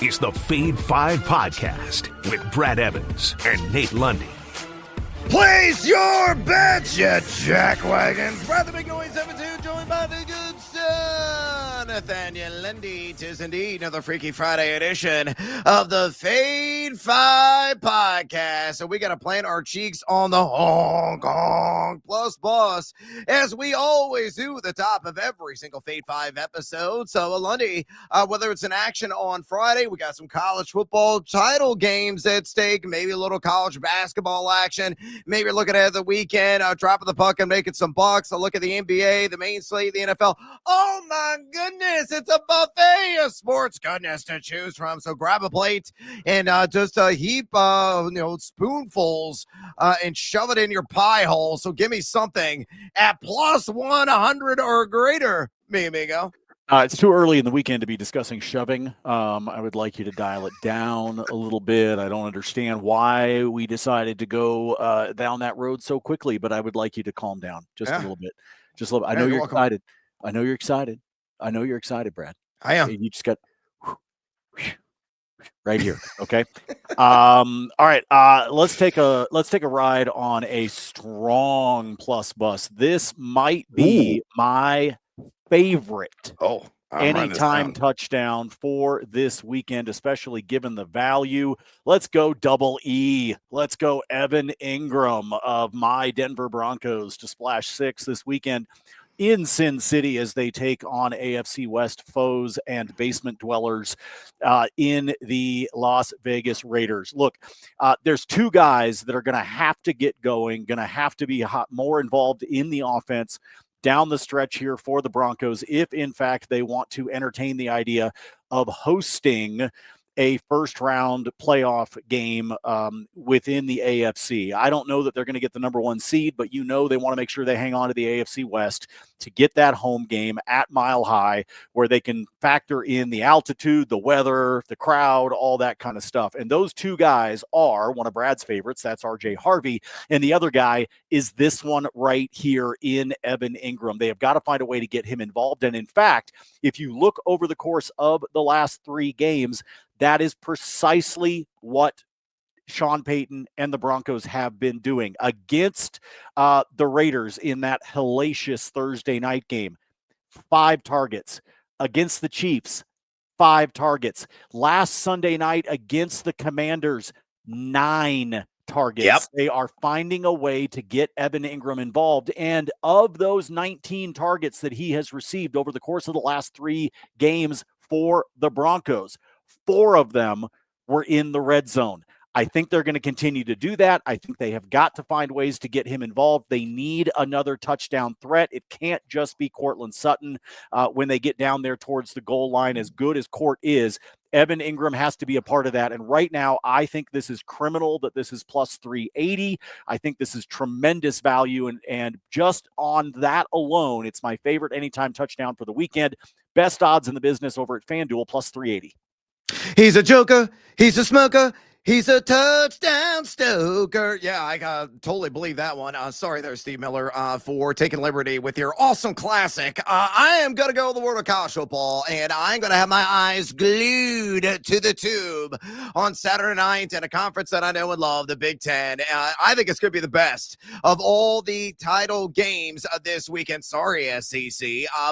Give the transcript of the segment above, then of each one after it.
is the Fade 5 Podcast with Brad Evans and Nate Lundy. Place your bets, you jackwagons. Brad the Big Noise 72, joined by the good son, Nathaniel Lundy. 'Tis indeed another Freaky Friday edition of the Fade 5 Podcast. So we got to plant our cheeks on the Hong Kong Plus Bus, as we always do at the top of every single Fade 5 episode. So, Lundy, whether it's an action on Friday, we got some college football title games at stake, maybe a little college basketball action. Maybe you're looking at the weekend, dropping the puck and making some bucks. Look at the NBA, the main slate, the NFL. Oh, my goodness, it's a buffet of sports goodness to choose from. So grab a plate and just a heap, spoonfuls and shove it in your pie hole. So give me something at plus 100 or greater, mi amigo. It's too early in the weekend to be discussing shoving. I would like you to dial it down a little bit. I don't understand why we decided to go down that road so quickly, but I would like you to calm down just a little bit. Just a little bit. I know you're excited. I know you're excited. I know you're excited, Brad. I am. You just got right here. Okay. All right. Let's take a ride on a strong plus bus. This might be my favorite anytime touchdown for this weekend, especially given the value. Let's go double E. Let's go Evan Ingram of my Denver Broncos to splash 6 this weekend in Sin City as they take on AFC West foes and basement dwellers in the Las Vegas Raiders. Look, there's two guys that are going to have to get going, going to have to be more involved in the offense down the stretch here for the Broncos, if in fact they want to entertain the idea of hosting a first-round playoff game within the AFC. I don't know that they're going to get the number 1 seed, but they want to make sure they hang on to the AFC West to get that home game at Mile High, where they can factor in the altitude, the weather, the crowd, all that kind of stuff. And those two guys are one of Brad's favorites. That's RJ Harvey. And the other guy is this one right here in Evan Ingram. They have got to find a way to get him involved. And in fact, if you look over the course of the last 3 games, that is precisely what Sean Payton and the Broncos have been doing against the Raiders in that hellacious Thursday night game. 5 targets. Against the Chiefs, 5 targets. Last Sunday night against the Commanders, 9 targets. Yep. They are finding a way to get Evan Ingram involved. And of those 19 targets that he has received over the course of the last 3 games for the Broncos, 4 of them were in the red zone. I think they're going to continue to do that. I think they have got to find ways to get him involved. They need another touchdown threat. It can't just be Courtland Sutton when they get down there towards the goal line. As good as Court is, Evan Ingram has to be a part of that. And right now, I think this is criminal that this is plus 380. I think this is tremendous value. And just on that alone, it's my favorite anytime touchdown for the weekend. Best odds in the business over at FanDuel, plus 380. He's a joker. He's a smoker. He's a touchdown stoker. Yeah, I totally believe that one. Sorry there, Steve Miller, for taking liberty with your awesome classic. I am going to go the world of college football, and I'm going to have my eyes glued to the tube on Saturday night in a conference that I know and love, the Big Ten. I think it's going to be the best of all the title games this weekend. Sorry, SEC,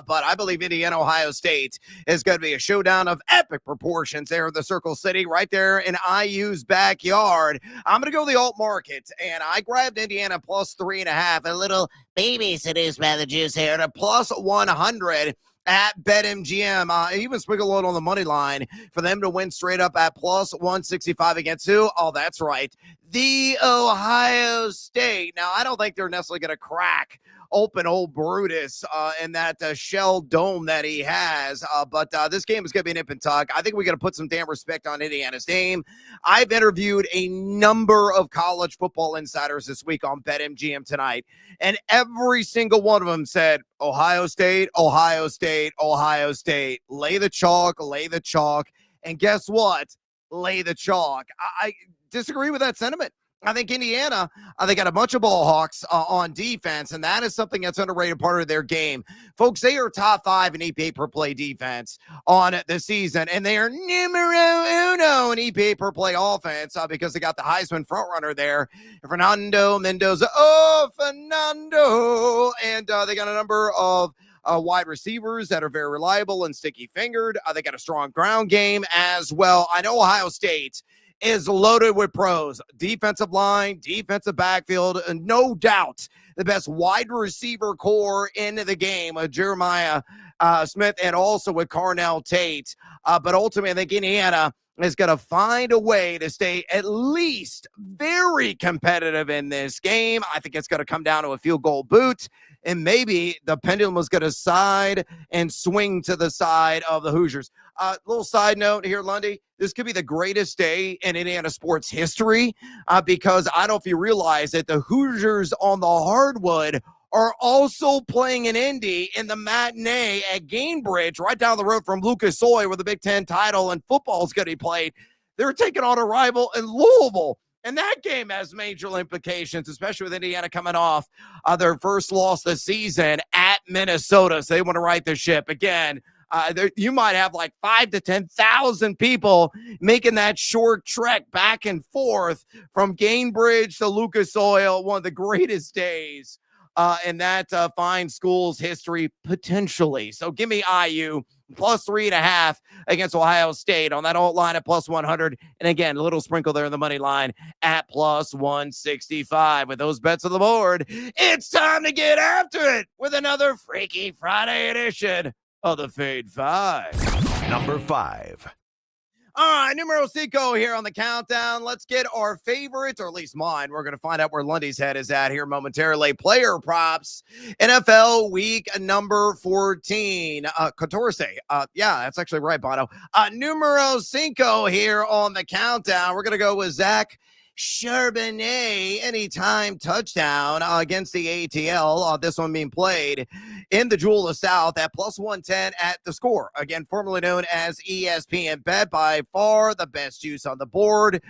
but I believe Indiana, Ohio State is going to be a showdown of epic proportions there in the Circle City, right there in IU's backyard. I'm going to go the alt market, and I grabbed Indiana plus 3.5, a little baby seduced by the juice here, to plus 100 at BetMGM. Even sprinkle a little on the money line for them to win straight up at plus 165 against who? Oh, that's right, the Ohio State. Now, I don't think they're necessarily going to crack open old Brutus in that shell dome that he has. But this game is going to be an imp and tuck. I think we got to put some damn respect on Indiana's name. I've interviewed a number of college football insiders this week on BetMGM tonight, and every single one of them said, Ohio State, Ohio State, Ohio State. Lay the chalk, lay the chalk. And guess what? Lay the chalk. I disagree with that sentiment. I think Indiana, they got a bunch of ball hawks on defense, and that is something that's underrated part of their game. Folks, they are top 5 in EPA per play defense on the season, and they are numero uno in EPA per play offense because they got the Heisman frontrunner there, Fernando Mendoza. Oh, Fernando! And they got a number of wide receivers that are very reliable and sticky-fingered. They got a strong ground game as well. I know Ohio State is loaded with pros, defensive line, defensive backfield, and no doubt the best wide receiver core in the game, Jeremiah Smith, and also with Carnell Tate. But ultimately, I think Indiana is going to find a way to stay at least very competitive in this game. I think it's going to come down to a field goal boot, and maybe the pendulum was going to side and swing to the side of the Hoosiers. Little side note here, Lundy, this could be the greatest day in Indiana sports history because I don't know if you realize that the Hoosiers on the hardwood are also playing in Indy in the matinee at Gainbridge, right down the road from Lucas Oil, where the Big Ten title and football is going to be played. They're taking on a rival in Louisville, and that game has major implications, especially with Indiana coming off their first loss this season at Minnesota. So they want to right the ship again. You might have like 5,000 to 10,000 people making that short trek back and forth from Gainbridge to Lucas Oil, one of the greatest days in that fine school's history, potentially. So give me IU plus 3.5 against Ohio State on that alt line at plus 100. And again, a little sprinkle there in the money line at plus 165. With those bets on the board, it's time to get after it with another Freaky Friday edition of the Fade 5. Number 5. All right, numero cinco here on the countdown. Let's get our favorites, or at least mine. We're going to find out where Lundy's head is at here momentarily. Player props, NFL week number 14. 14. Yeah, that's actually right, Bono. Numero cinco here on the countdown. We're going to go with Zach Charbonnet, anytime touchdown against the ATL. This one being played in the Jewel of the South at plus 110 at the Score. Again, formerly known as ESPN Bet, by far the best juice on the board.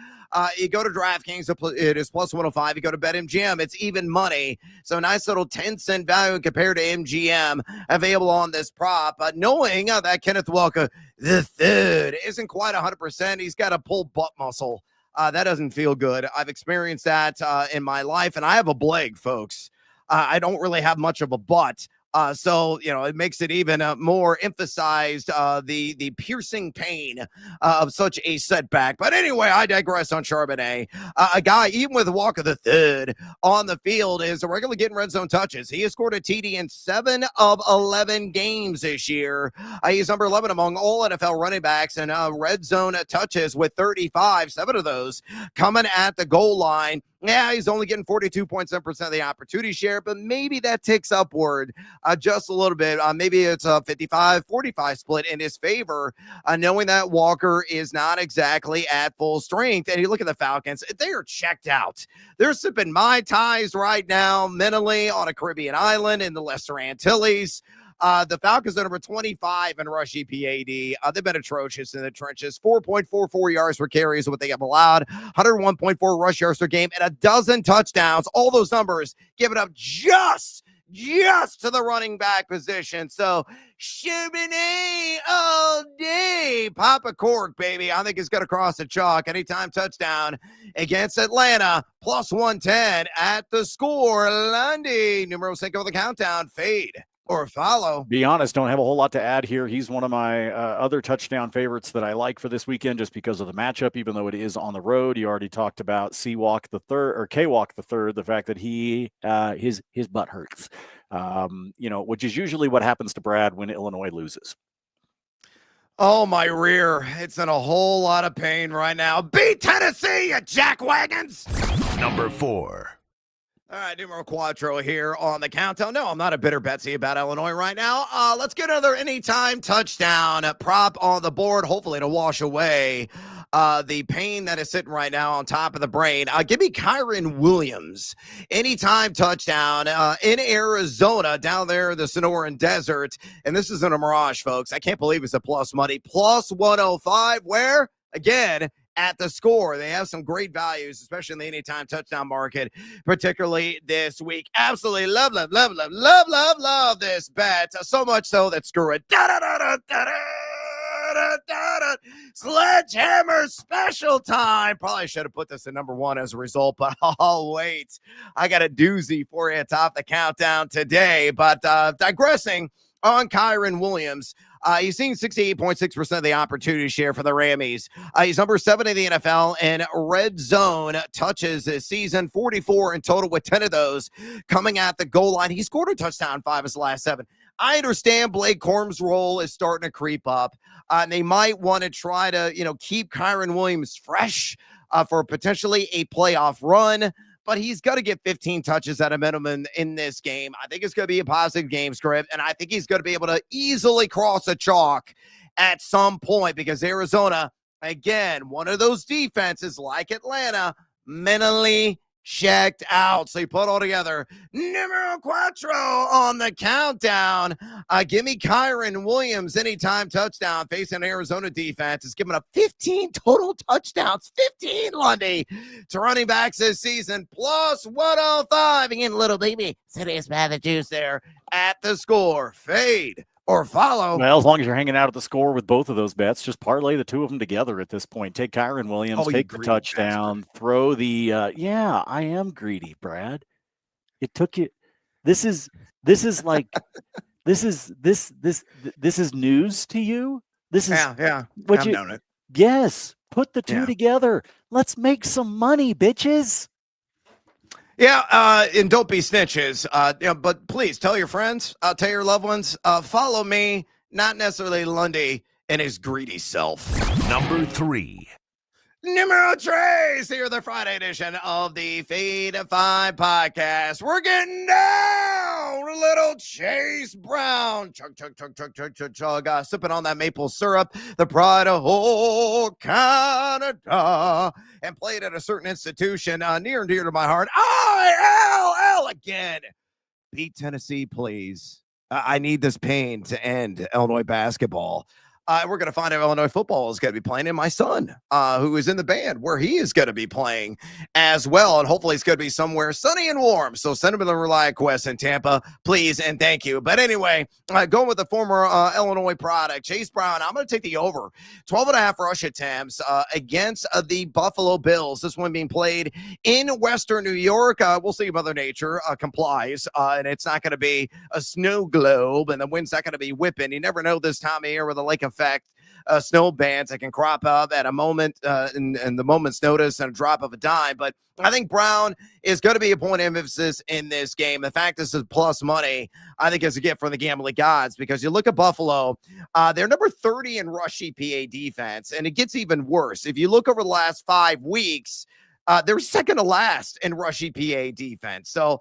You go to DraftKings, it is plus 105. You go to BetMGM, it's even money. So nice little 10-cent value compared to MGM available on this prop. Knowing that Kenneth Walker III isn't quite 100%, he's got a pull butt muscle. That doesn't feel good. I've experienced that in my life, and I have a bleg, folks. I don't really have much of a butt. So, it makes it even more emphasized, the piercing pain of such a setback. But anyway, I digress on Charbonnet. A guy, even with Walker III on the field, is regularly getting red zone touches. He has scored a TD in 7 of 11 games this year. He's number 11 among all NFL running backs and red zone touches with 35, 7 of those coming at the goal line. Yeah, he's only getting 42.7% of the opportunity share, but maybe that ticks upward just a little bit. Maybe it's a 55-45 split in his favor, knowing that Walker is not exactly at full strength. And you look at the Falcons, they are checked out. They're sipping Mai Tais right now mentally on a Caribbean island in the Lesser Antilles. The Falcons are number 25 in rush EPAD. They've been atrocious in the trenches. 4.44 yards per carry is what they have allowed. 101.4 rush yards per game and a dozen touchdowns. All those numbers given up just to the running back position. So Charbonnet all day. Pop a cork, baby. I think he's going to cross the chalk. Anytime touchdown against Atlanta. Plus 110 at the Score. Lundy, numero cinco of the countdown. Fade or follow. Be honest, don't have a whole lot to add here. He's one of my other touchdown favorites that I like for this weekend just because of the matchup, even though it is on the road. You already talked about C-Walk the third, or K-Walk the third, the fact that he his butt hurts, which is usually what happens to Brad when Illinois loses. Oh, my rear. It's in a whole lot of pain right now. Beat Tennessee, you jackwagons! Number 4. All right, numero cuatro here on the countdown. No, I'm not a bitter Betsy about Illinois right now. Let's get another anytime touchdown prop on the board, hopefully to wash away the pain that is sitting right now on top of the brain. Give me Kyron Williams. Anytime touchdown in Arizona, down there in the Sonoran Desert. And this isn't a mirage, folks. I can't believe it's a plus money. Plus 105. Where? Again, at the score. They have some great values, especially in the anytime touchdown market, particularly this week. Absolutely love this bet. So much so that screw it. Sledgehammer special time. Probably should have put this at number one as a result, but I'll wait. I got a doozy for you atop the countdown today. But digressing on Kyren Williams, he's seeing 68.6% of the opportunity share for the Rammies. He's number 7 in the NFL in red zone touches this season, 44 in total, with 10 of those coming at the goal line. He scored a touchdown 5 of his last 7. I understand Blake Corum's role is starting to creep up. They might want to try to, keep Kyren Williams fresh for potentially a playoff run, but he's got to get 15 touches at a minimum in this game. I think it's going to be a positive game script, and I think he's going to be able to easily cross the chalk at some point because Arizona, again, one of those defenses like Atlanta, mentally checked out. So you put all together, numero cuatro on the countdown. Give me Kyren Williams anytime touchdown facing Arizona defense. Is giving up 15 total touchdowns, 15 Lundy to running backs this season, plus 105. Again, little baby, Sidious Juice there at the score. Fade or follow. Well, as long as you're hanging out at the score with both of those bets, just parlay the two of them together at this point. Take Kyren Williams, take the touchdown, throw the yeah, I am greedy, Brad. It took you this is like this is news to you. This is yeah. What I've you known it. Yes, put the two together. Let's make some money, bitches. Yeah, and don't be snitches. But please tell your friends, tell your loved ones, follow me, not necessarily Lundy and his greedy self. Number 3. Numero tres here, the Friday edition of the Fade 5 podcast. We're getting down, little Chase Brown. Chug, sipping on that maple syrup, the pride of whole Canada, and played at a certain institution near and dear to my heart. ILL again. Beat Tennessee, please. I need this pain to end. Illinois basketball. We're going to find out Illinois football is going to be playing, and my son, who is in the band, where he is going to be playing as well. And hopefully it's going to be somewhere sunny and warm. So send him the Reliant Quest in Tampa, please, and thank you. But anyway, going with the former Illinois product, Chase Brown, I'm going to take the over. 12.5 rush attempts against the Buffalo Bills. This one being played in Western New York. We'll see if Mother Nature complies, and it's not going to be a snow globe, and the wind's not going to be whipping. You never know this time of year with a lake effect, snow bands that can crop up at a moment in the moment's notice and a drop of a dime. But I think Brown is going to be a point of emphasis in this game. The fact this is plus money, I think, is a gift from the gambling gods, because you look at Buffalo, they're number 30 in rush EPA defense, and it gets even worse. If you look over the last 5 weeks, they're second to last in rush EPA defense. So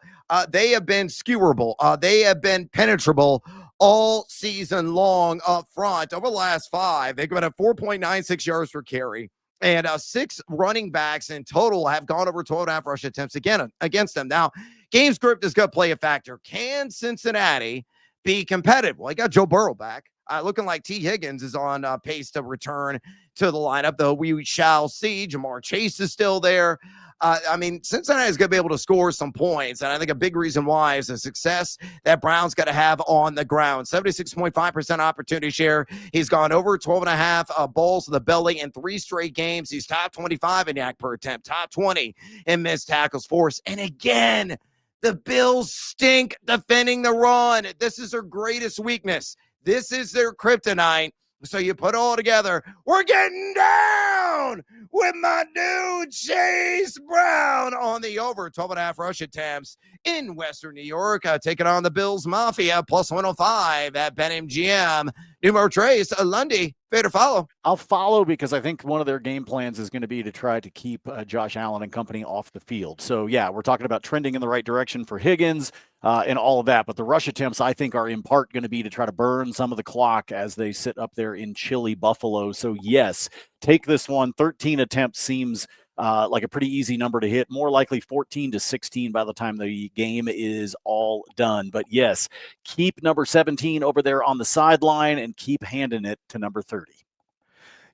they have been skewerable. They have been penetrable all season long up front. Over the last 5, they've got a 4.96 yards per carry, and 6 running backs in total have gone over 12.5 rush attempts again against them. Now, game script is going to play a factor. Can Cincinnati be competitive? Well, I got Joe Burrow back. Looking like T. Higgins is on pace to return to the lineup, though we shall see. Jamar Chase is still there. Cincinnati is going to be able to score some points, and I think a big reason why is the success that Brown's got to have on the ground. 76.5% opportunity share. He's gone over 12.5 balls to the belly in 3 straight games. He's top 25 in yak per attempt, top 20 in missed tackles forced. And again, the Bills stink defending the run. This is their greatest weakness. This is their kryptonite. So you put it all together. We're getting down with my dude Chase Brown on the over 12.5 rush attempts in Western New York, taking on the Bills Mafia, plus 105 at BetMGM. Numero tres, Lundy, fade or follow? I'll follow, because I think one of their game plans is going to be to try to keep Josh Allen and company off the field. So, yeah, we're talking about trending in the right direction for Higgins and all of that. But the rush attempts, I think, are in part going to be to try to burn some of the clock as they sit up there in chilly Buffalo. So, yes, take this one. 13 attempts seems like a pretty easy number to hit. More likely 14 to 16 by the time the game is all done. But, yes, keep number 17 over there on the sideline and keep handing it to number 30.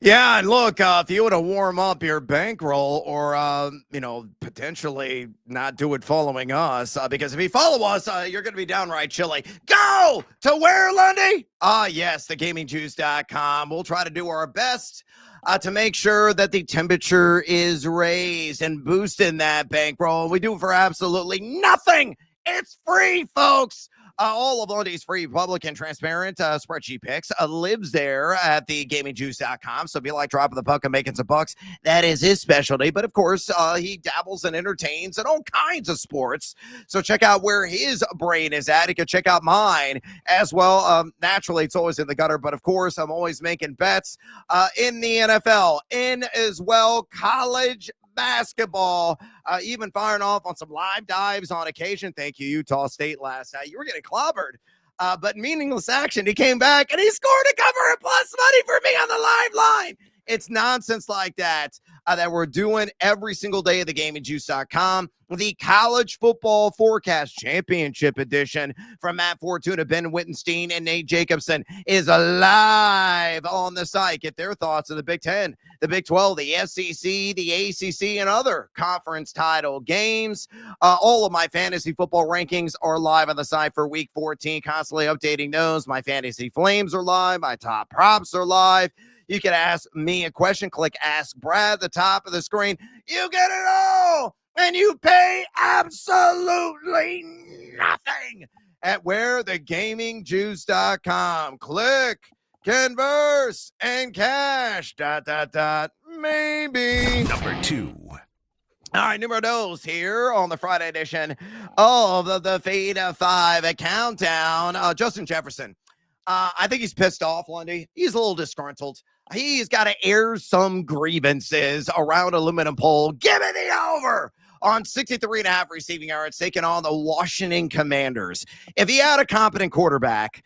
Yeah, and look, if you want to warm up your bankroll or, potentially not do it following us, because if you follow us, you're going to be downright chilly. Go to where, Lundy? Yes, thegamingjuice.com. We'll try to do our best to make sure that the temperature is raised and boosting that bankroll. We do it for absolutely nothing. It's free, folks. All of Lundy's free, public, and transparent spreadsheet picks lives there at thegamingjuice.com. So if you like dropping the puck and making some bucks, that is his specialty. But of course, he dabbles and entertains in all kinds of sports. So check out where his brain is at. You can check out mine as well. Naturally, it's always in the gutter. But of course, I'm always making bets in the NFL, in as well college basketball, even firing off on some live dives on occasion. Thank you, Utah State last night. You were getting clobbered, but meaningless action. He came back and he scored a cover and plus money for me on the live line. It's nonsense like that that we're doing every single day at thegamingjuice.com. The College Football Forecast Championship Edition from Matt Fortuna, Ben Wittenstein, and Nate Jacobson is live on the site. Get their thoughts of the Big Ten, the Big 12, the SEC, the ACC, and other conference title games. All of my fantasy football rankings are live on the site for Week 14, constantly updating those. My fantasy flames are live. My top props are live. You can ask me a question. Click Ask Brad at the top of the screen. You get it all, and you pay absolutely nothing at wherethegamingjuice.com. Click, converse, and cash. ... Maybe. Number 2. All right, numero dos here on the Friday edition of the Fade 5 countdown. Justin Jefferson. I think he's pissed off, Lundy. He's a little disgruntled. He's got to air some grievances around aluminum pole. Give me the over on 63.5 receiving yards, taking on the Washington Commanders. If he had a competent quarterback,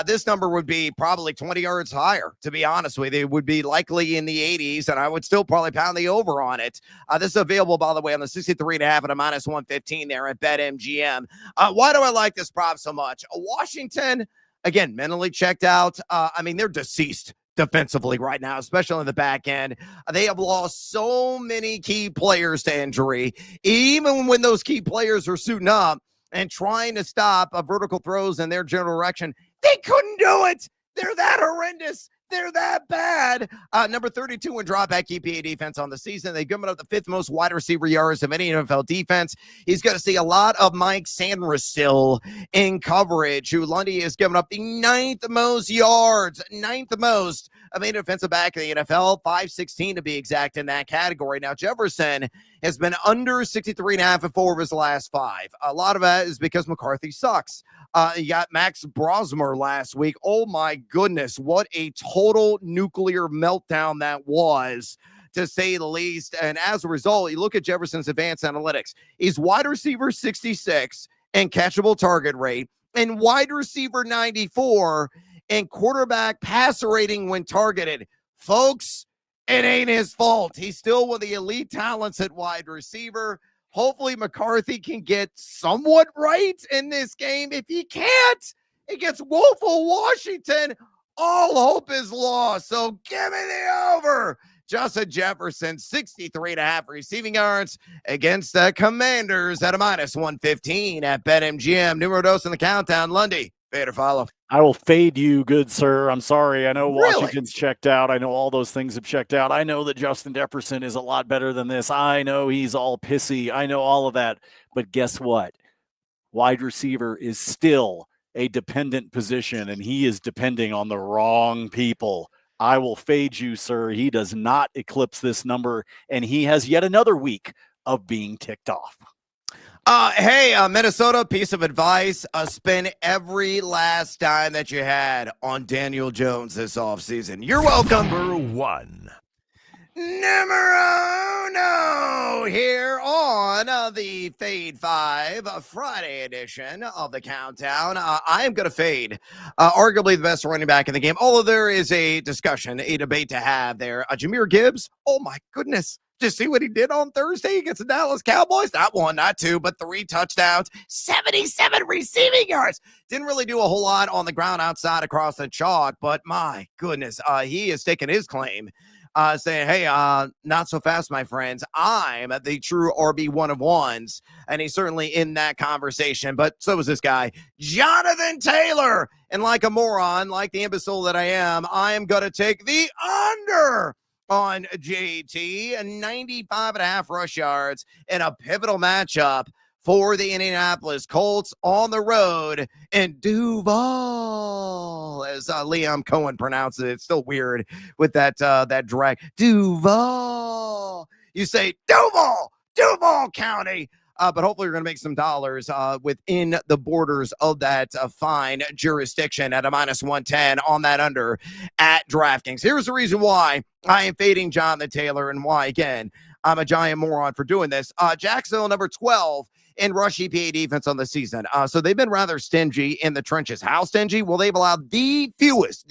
this number would be probably 20 yards higher, to be honest with you. It would be likely in the 80s, and I would still probably pound the over on it. This is available, by the way, on the 63.5 at a minus 115 there at BetMGM. Why do I like this prop so much? Washington, again, mentally checked out. They're deceased defensively right now, especially in the back end. They have lost so many key players to injury. Even when those key players are suiting up and trying to stop vertical throws in their general direction, they couldn't do it. They're that horrendous. They're that bad. Number 32 in dropback EPA defense on the season. They've given up the 5th most wide receiver yards of any NFL defense. He's going to see a lot of Mike Sandersill in coverage, who Lundy has given up the 9th most yards, 9th most of any defensive back in the NFL, 516 to be exact in that category. Now, Jefferson has been under 63.5 in 4 of his last 5. A lot of that is because McCarthy sucks. You got Max Brosmer last week. Oh, my goodness. What a total nuclear meltdown that was, to say the least. And as a result, you look at Jefferson's advanced analytics. He's wide receiver 66 in catchable target rate and wide receiver 94 in quarterback passer rating when targeted. Folks, it ain't his fault. He's still one of the elite talents at wide receiver. Hopefully McCarthy can get somewhat right in this game. If he can't, it gets woeful Washington. All hope is lost. So give me the over. Justin Jefferson, 63.5 receiving yards against the Commanders at a minus 115 at BetMGM. Numero dos in the countdown. Lundy, fade or follow? I will fade you, good sir. I'm sorry. I know Washington's Really? checked out. I know all those things have checked out. I know that Justin Jefferson is a lot better than this. I know he's all pissy. I know all of that. But guess what? Wide receiver is still a dependent position, and he is depending on the wrong people. I will fade you, sir. He does not eclipse this number, and he has yet another week of being ticked off. Hey, Minnesota, piece of advice. Spend every last dime that you had on Daniel Jones this offseason. You're welcome. Number 1. Numero uno here on the Fade 5 Friday edition of the countdown. I am going to fade arguably the best running back in the game, although there is a discussion, a debate to have there. Jahmyr Gibbs, oh my goodness. Just see what he did on Thursday against the Dallas Cowboys? Not 1, not 2, but 3 touchdowns, 77 receiving yards. Didn't really do a whole lot on the ground outside across the chalk, but my goodness, he has taken his claim saying, hey, not so fast, my friends. I'm the true RB one of ones. And he's certainly in that conversation. But so was this guy, Jonathan Taylor. And like a moron, like the imbecile that I am going to take the under on JT, 95.5 rush yards in a pivotal matchup for the Indianapolis Colts on the road in Duval, as Liam Cohen pronounces it. It's still weird with that drag. Duval. You say Duval County. But hopefully you're going to make some dollars within the borders of that fine jurisdiction at a -110 on that under at DraftKings. Here's the reason why I am fading Jonathan Taylor and why, again, I'm a giant moron for doing this. Jacksonville, number 12 in rush EPA defense on the season. So they've been rather stingy in the trenches. How stingy? Well, they've allowed the fewest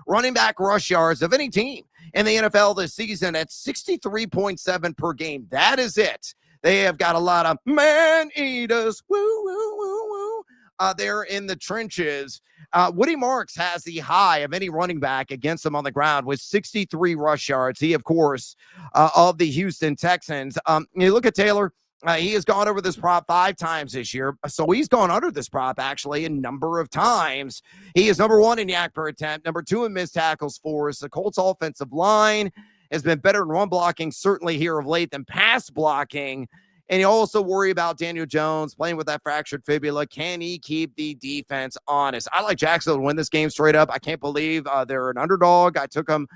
running back rush yards of any team in the NFL this season at 63.7 per game. That is it. They have got a lot of man-eaters. Woo, woo, woo, woo. They're in the trenches. Woody Marks has the high of any running back against them on the ground with 63 rush yards. He, of course, of the Houston Texans. You look at Taylor. He has gone over this prop 5 times this year. So he's gone under this prop, actually, a number of times. He is number 1 in yak per attempt, number 2 in missed tackles for us. The Colts offensive line has been better in run blocking, certainly here of late, than pass blocking. And you also worry about Daniel Jones playing with that fractured fibula. Can he keep the defense honest? I like Jacksonville to win this game straight up. I can't believe they're an underdog. I took them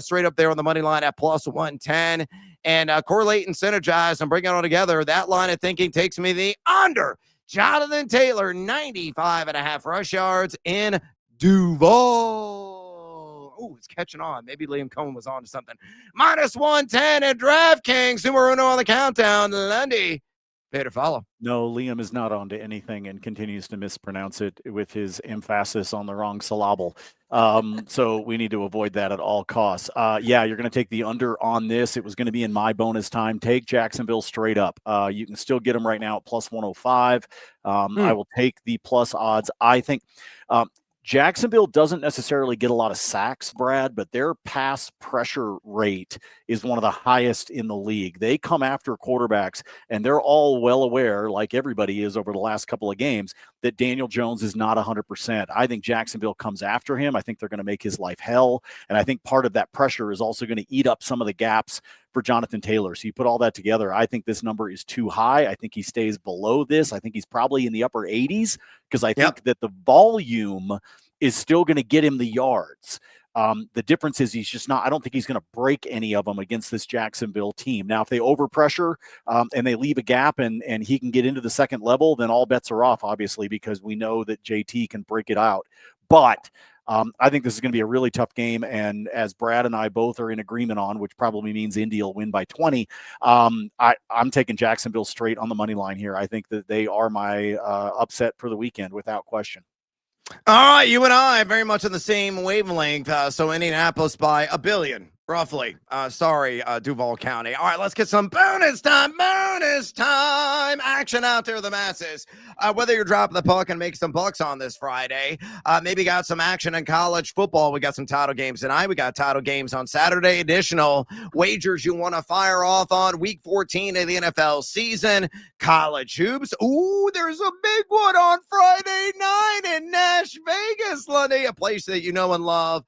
straight up there on the money line at +110. And correlate and synergize and bring it all together. That line of thinking takes me the under. Jonathan Taylor, 95.5 rush yards in Duval. Oh, it's catching on. Maybe Liam Cohen was on to something. -110 at DraftKings. Numero uno on the countdown. Lundy, pay to follow. No, Liam is not on to anything and continues to mispronounce it with his emphasis on the wrong syllable. So we need to avoid that at all costs. Yeah, you're going to take the under on this. It was going to be in my bonus time. Take Jacksonville straight up. You can still get them right now at +105. I will take the plus odds. I think Jacksonville doesn't necessarily get a lot of sacks, Brad, but their pass pressure rate is one of the highest in the league. They come after quarterbacks, and they're all well aware, like everybody is over the last couple of games, that Daniel Jones is not 100%. I think Jacksonville comes after him. I think they're going to make his life hell, and I think part of that pressure is also going to eat up some of the gaps for Jonathan Taylor. So you put all that together, I think this number is too high. I think he stays below this. I think he's probably in the upper 80s because I think that the volume is still going to get him the yards. The difference is he's just not, I don't think he's going to break any of them against this Jacksonville team. Now, if they overpressure and they leave a gap and he can get into the second level, then all bets are off, obviously, because we know that JT can break it out. But I think this is going to be a really tough game. And as Brad and I both are in agreement on, which probably means Indy will win by 20, I'm taking Jacksonville straight on the money line here. I think that they are my upset for the weekend without question. All right, you and I are very much on the same wavelength. So Indianapolis by a billion, roughly. Sorry, Duval County. All right, let's get some bonus time action out there, the masses. Whether you're dropping the puck and make some bucks on this Friday, maybe got some action in college football. We got some title games tonight. We got title games on Saturday. Additional wagers you want to fire off on week 14 of the NFL season. College hoops. Ooh, there's a big one on Friday night in Nash Vegas, Lundy, a place that you know and love.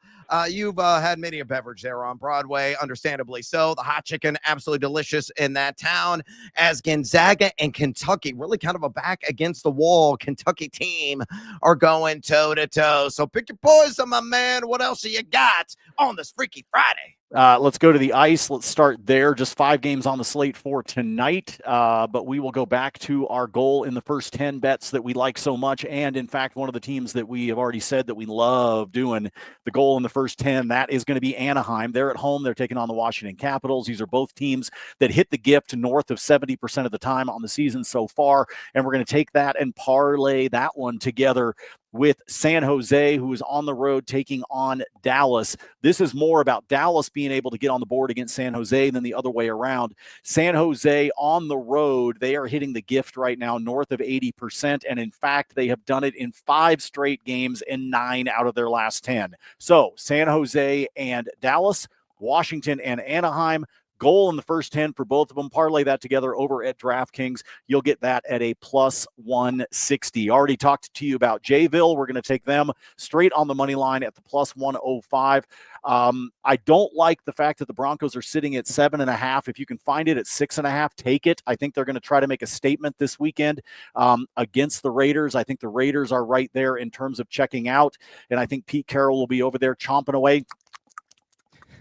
You've had many a beverage there on Broadway, understandably so. The hot chicken, absolutely delicious in that town, as Gonzaga and Kentucky, really kind of a back against the wall Kentucky team, are going toe-to-toe. So pick your poison, my man. What else do you got on this Freaky Friday? Let's go to the ice. Let's start there. Just 5 games on the slate for tonight, but we will go back to our goal in the first 10 bets that we like so much. And in fact, one of the teams that we have already said that we love doing the goal in the first 10, that is going to be Anaheim. They're at home. They're taking on the Washington Capitals. These are both teams that hit the gift north of 70% of the time on the season so far. And we're going to take that and parlay that one together with San Jose, who is on the road taking on Dallas. This is more about Dallas being able to get on the board against San Jose than the other way around. San Jose on the road, they are hitting the gift right now north of 80%. And in fact, they have done it in 5 straight games and 9 out of their last 10. So San Jose and Dallas, Washington and Anaheim. Goal in the first 10 for both of them. Parlay that together over at DraftKings. You'll get that at a plus 160. Already talked to you about Jayville. We're going to take them straight on the money line at the plus 105. I don't like the fact that the Broncos are sitting at 7.5. If you can find it at 6.5, take it. I think they're going to try to make a statement this weekend against the Raiders. I think the Raiders are right there in terms of checking out, and I think Pete Carroll will be over there chomping away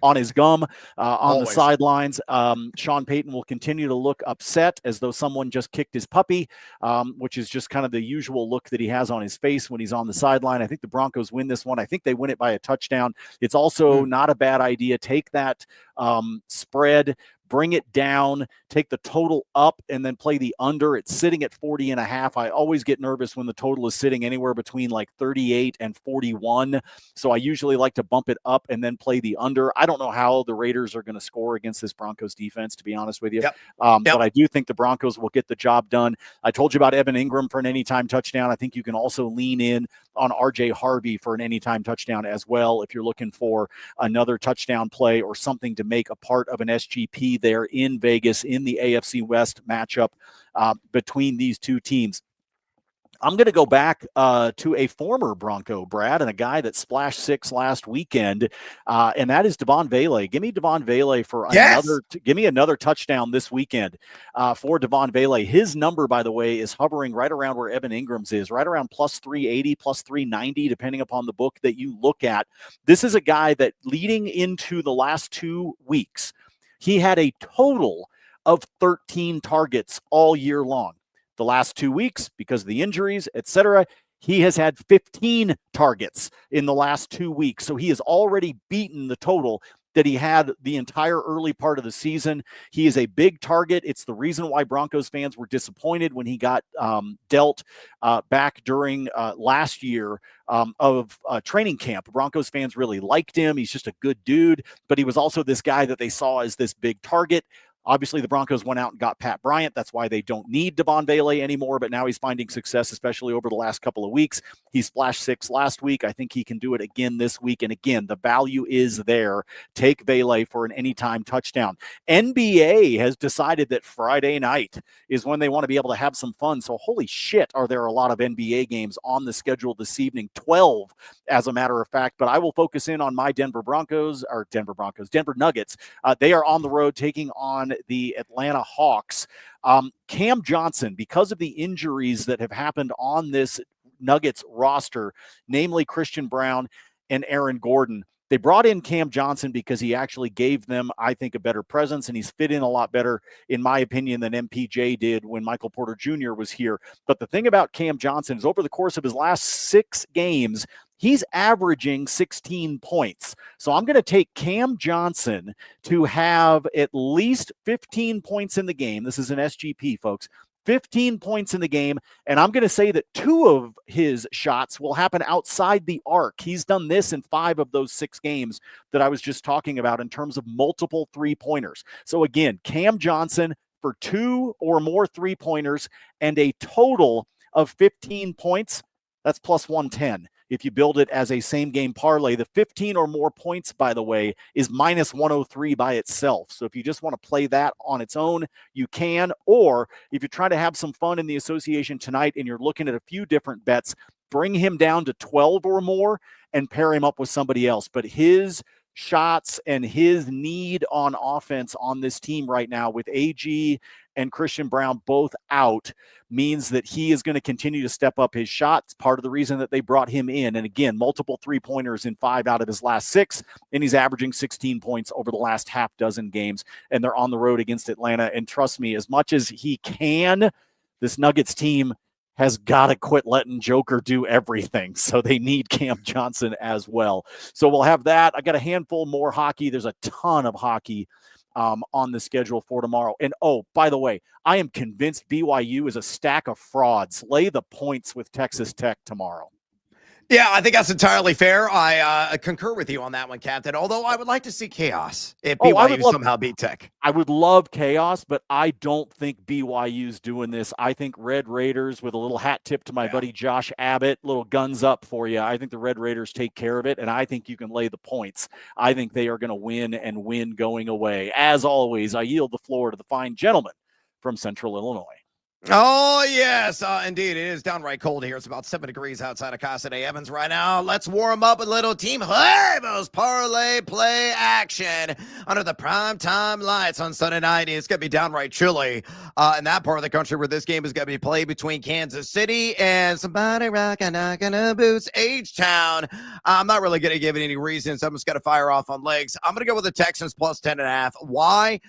on his gum on the sidelines. Sean Payton will continue to look upset as though someone just kicked his puppy, which is just kind of the usual look that he has on his face when he's on the sideline. I think the Broncos win this one. I think they win it by a touchdown. It's also not a bad idea. Take that spread, bring it down, take the total up, and then play the under. It's sitting at 40.5. I always get nervous when the total is sitting anywhere between like 38 and 41. So I usually like to bump it up and then play the under. I don't know how the Raiders are going to score against this Broncos defense, to be honest with you. But I do think the Broncos will get the job done. I told you about Evan Ingram for an anytime touchdown. I think you can also lean in on RJ Harvey for an anytime touchdown as well if you're looking for another touchdown play or something to make a part of an SGP there in Vegas in the AFC West matchup between these two teams. I'm going to go back to a former Bronco, Brad, and a guy that splashed 6 last weekend, and that is Devon Vele. Give me Devon Vele for give me another touchdown this weekend for Devon Vele. His number, by the way, is hovering right around where Evan Ingram's is, right around plus 380, plus 390, depending upon the book that you look at. This is a guy that leading into the last 2 weeks, he had a total of 13 targets all year long. The last 2 weeks, because of the injuries, etc., he has had 15 targets in the last 2 weeks. So he has already beaten the total that he had the entire early part of the season. He is a big target. It's the reason why Broncos fans were disappointed when he got dealt back during last year of training camp. Broncos fans really liked him. He's just a good dude, but he was also this guy that they saw as this big target. Obviously, the Broncos went out and got Pat Bryant. That's why they don't need Devon Vele anymore, but now he's finding success, especially over the last couple of weeks. He splashed 6 last week. I think he can do it again this week. And again, the value is there. Take Vele for an anytime touchdown. NBA has decided that Friday night is when they want to be able to have some fun. So holy shit, are there a lot of NBA games on the schedule this evening? 12, as a matter of fact. But I will focus in on my Denver Nuggets. They are on the road taking on the Atlanta Hawks. Cam Johnson, because of the injuries that have happened on this Nuggets roster, namely Christian Brown and Aaron Gordon, they brought in Cam Johnson because he actually gave them, I think, a better presence, and he's fit in a lot better, in my opinion, than MPJ did when Michael Porter Jr. was here. But the thing about Cam Johnson is over the course of his last 6 games, he's averaging 16 points. So I'm going to take Cam Johnson to have at least 15 points in the game. This is an SGP, folks. 15 points in the game, and I'm going to say that 2 of his shots will happen outside the arc. He's done this in 5 of those 6 games that I was just talking about in terms of multiple three-pointers. So again, Cam Johnson for 2 or more three-pointers and a total of 15 points, that's plus 110. If you build it as a same game parlay, the 15 or more points, by the way, is minus 103 by itself. So if you just want to play that on its own, you can. Or if you're trying to have some fun in the association tonight and you're looking at a few different bets, bring him down to 12 or more and pair him up with somebody else. But his shots and his need on offense on this team right now with AG and Christian Brown both out means that he is going to continue to step up his shots. Part of the reason that they brought him in, and again, multiple three-pointers in 5 out of his last 6, and he's averaging 16 points over the last half dozen games, and they're on the road against Atlanta. And trust me, as much as he can, this Nuggets team has got to quit letting Joker do everything. So they need Cam Johnson as well. So we'll have that. I got a handful more hockey. There's a ton of hockey on the schedule for tomorrow. And oh, by the way, I am convinced BYU is a stack of frauds. Lay the points with Texas Tech tomorrow. Yeah, I think that's entirely fair. I concur with you on that one, Captain. Although I would like to see chaos if BYU somehow beat Tech. I would love chaos, but I don't think BYU's doing this. I think Red Raiders, with a little hat tip to my buddy Josh Abbott, little guns up for you. I think the Red Raiders take care of it, and I think you can lay the points. I think they are going to win and win going away. As always, I yield the floor to the fine gentleman from Central Illinois. Oh, yes, indeed. It is downright cold here. It's about 7 degrees outside of Casa de Evans right now. Let's warm up a little Team Huevos parlay play action under the primetime lights on Sunday night. It's going to be downright chilly in that part of the country where this game is going to be played between Kansas City and somebody rocking boots, H-Town. I'm not really going to give it any reasons. I'm just going to fire off on legs. I'm going to go with the Texans plus 10.5. Why?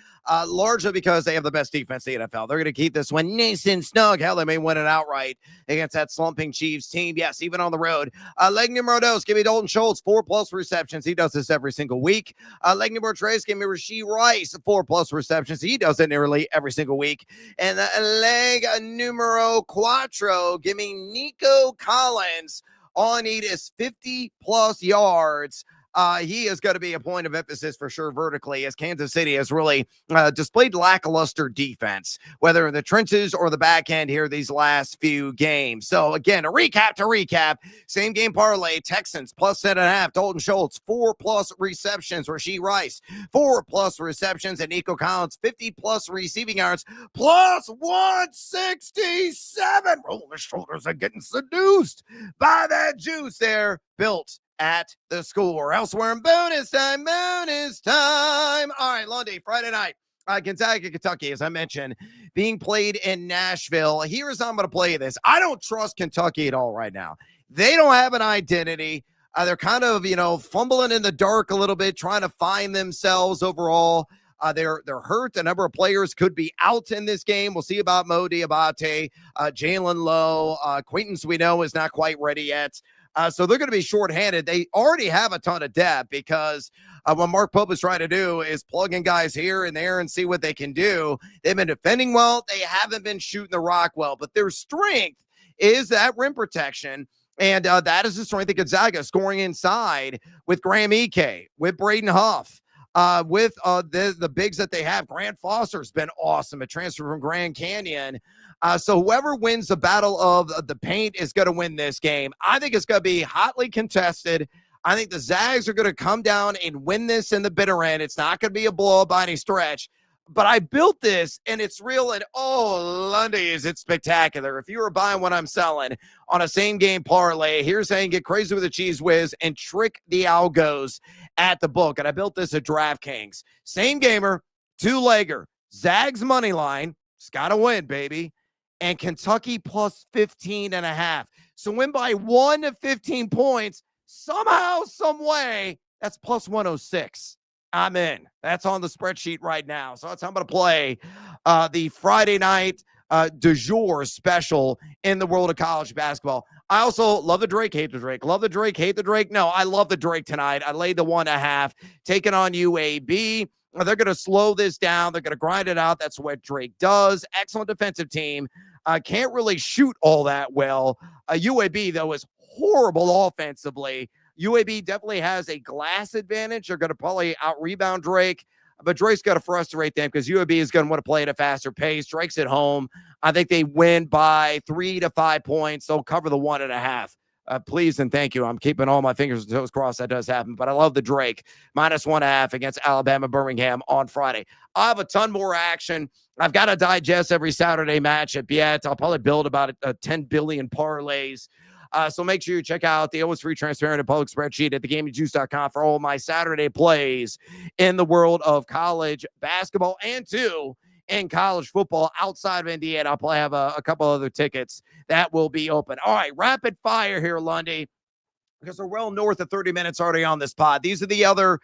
Largely because they have the best defense in the NFL. They're going to keep this one nice and snug. Hell, they may win it outright against that slumping Chiefs team. Yes, even on the road. Leg numero dos, give me Dalton Schultz, 4+ receptions. He does this every single week. Leg numero tres, give me Rashee Rice, 4+ receptions. He does it nearly every single week. And leg numero cuatro, give me Nico Collins. All I need is 50+ yards. He is going to be a point of emphasis for sure vertically, as Kansas City has really displayed lackluster defense, whether in the trenches or the back end here these last few games. So again, a recap, same game parlay, Texans plus 10.5, Dalton Schultz, 4+ receptions, Rashee Rice, 4+ receptions, and Nico Collins, 50+ receiving yards, plus 167. Oh, the shoulders are getting seduced by that juice there, built at the score. Elsewhere in bonus time. All right, Lundy, Friday night. Gonzaga, Kentucky, as I mentioned, being played in Nashville. Here's how I'm going to play this. I don't trust Kentucky at all right now. They don't have an identity. They're kind of, fumbling in the dark a little bit, trying to find themselves overall. They're hurt. A number of players could be out in this game. We'll see about Mo Diabate, Jalen Lowe. Quaintance, we know, is not quite ready yet. So they're going to be shorthanded. They already have a ton of depth because what Mark Pope is trying to do is plug in guys here and there and see what they can do. They've been defending well. They haven't been shooting the rock well, but their strength is that rim protection. And that is the strength of Gonzaga, scoring inside with Graham Ike, with Braden Huff, with the bigs that they have. Grant Foster's been awesome, a transfer from Grand Canyon. So whoever wins the battle of the paint is going to win this game. I think it's going to be hotly contested. I think the Zags are going to come down and win this in the bitter end. It's not going to be a blowout by any stretch. But I built this, and it's real, and Lundy, is it spectacular. If you were buying what I'm selling on a same-game parlay, here's saying get crazy with the Cheese Whiz and trick the algos at the book. And I built this at DraftKings. Same gamer, 2-legger, Zags money line. It's got to win, baby. And Kentucky plus 15.5. So win by 1 to 15 points, somehow, some way, that's plus 106. I'm in. That's on the spreadsheet right now. So that's how I'm going to play the Friday night du jour special in the world of college basketball. I also love the Drake, hate the Drake. Love the Drake, hate the Drake. No, I love the Drake tonight. I laid the 1.5, taking on UAB. They're going to slow this down. They're going to grind it out. That's what Drake does. Excellent defensive team. Can't really shoot all that well. UAB, though, is horrible offensively. UAB definitely has a glass advantage. They're going to probably out-rebound Drake, but Drake's got to frustrate them because UAB is going to want to play at a faster pace. Drake's at home. I think they win by 3 to 5 points. They'll cover the 1.5. Please and thank you. I'm keeping all my fingers and toes crossed that does happen, but I love the Drake. Minus 1.5 against Alabama Birmingham on Friday. I have a ton more action. I've got to digest every Saturday matchup yet. I'll probably build about 10 billion parlays. So make sure you check out the always free, transparent, and public spreadsheet at thegamingjuice.com for all my Saturday plays in the world of college basketball and in college football outside of Indiana. I'll probably have a couple other tickets that will be open. All right, rapid fire here, Lundy, because we're well north of 30 minutes already on this pod. These are the other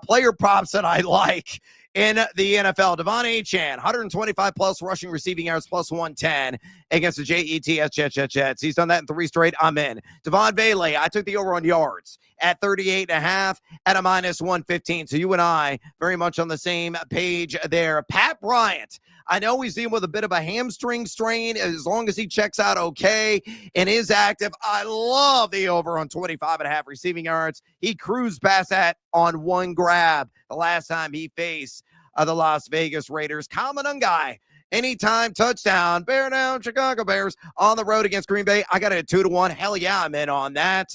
player props that I like in the NFL. Devon Achane, 125 plus rushing receiving yards, plus 110 against the Jets. He's done that in 3 straight. I'm in. Devon Bailey, I took the over on yards at 38.5 at a minus 115. So you and I very much on the same page there. Pat Bryant, I know he's dealing with a bit of a hamstring strain. As long as he checks out okay and is active, I love the over on 25.5 receiving yards. He cruised past that on one grab the last time he faced the Las Vegas Raiders. Monangai, anytime touchdown, bear down, Chicago Bears on the road against Green Bay. I got it at 2-1. Hell yeah, I'm in on that.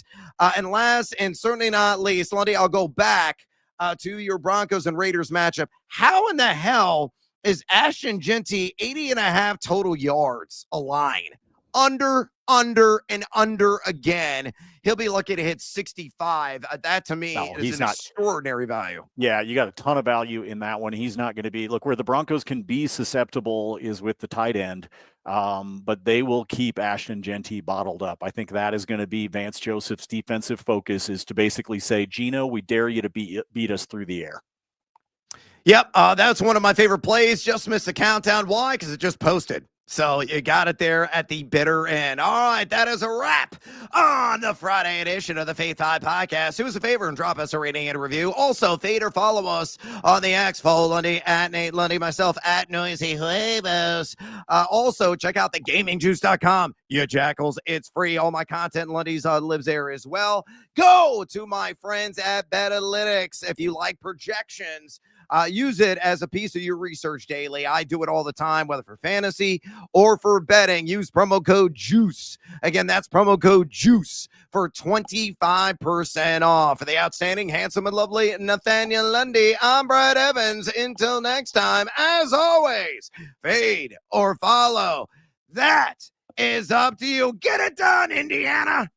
And last and certainly not least, Lundy, I'll go back to your Broncos and Raiders matchup. How in the hell is Ashton Jeanty 80.5 total yards a line? Under, and under again. He'll be lucky to hit 65. That to me is an extraordinary value. Yeah, you got a ton of value in that one. He's not going to be, look, where the Broncos can be susceptible is with the tight end, but they will keep Ashton Jeanty bottled up. I think that is going to be Vance Joseph's defensive focus, is to basically say, Gino, we dare you to beat us through the air. Yep, that's one of my favorite plays. Just missed the countdown. Why? Because it just posted. So you got it there at the bitter end. All right, that is a wrap on the Friday edition of the Faith High Podcast. Do us a favor and drop us a rating and a review. Also, fade or follow us on the X. Follow Lundy at Nate Lundy, myself at Noisy Huevos. Also, check out thegamingjuice.com. You jackals, it's free. All my content, Lundy's lives there as well. Go to my friends at Betalytics. If you like projections, use it as a piece of your research daily. I do it all the time, whether for fantasy or for betting. Use promo code JUICE. Again, that's promo code JUICE for 25% off. For the outstanding, handsome, and lovely Nathaniel Lundy, I'm Brad Evans. Until next time, as always, fade or follow. That is up to you. Get it done, Indiana.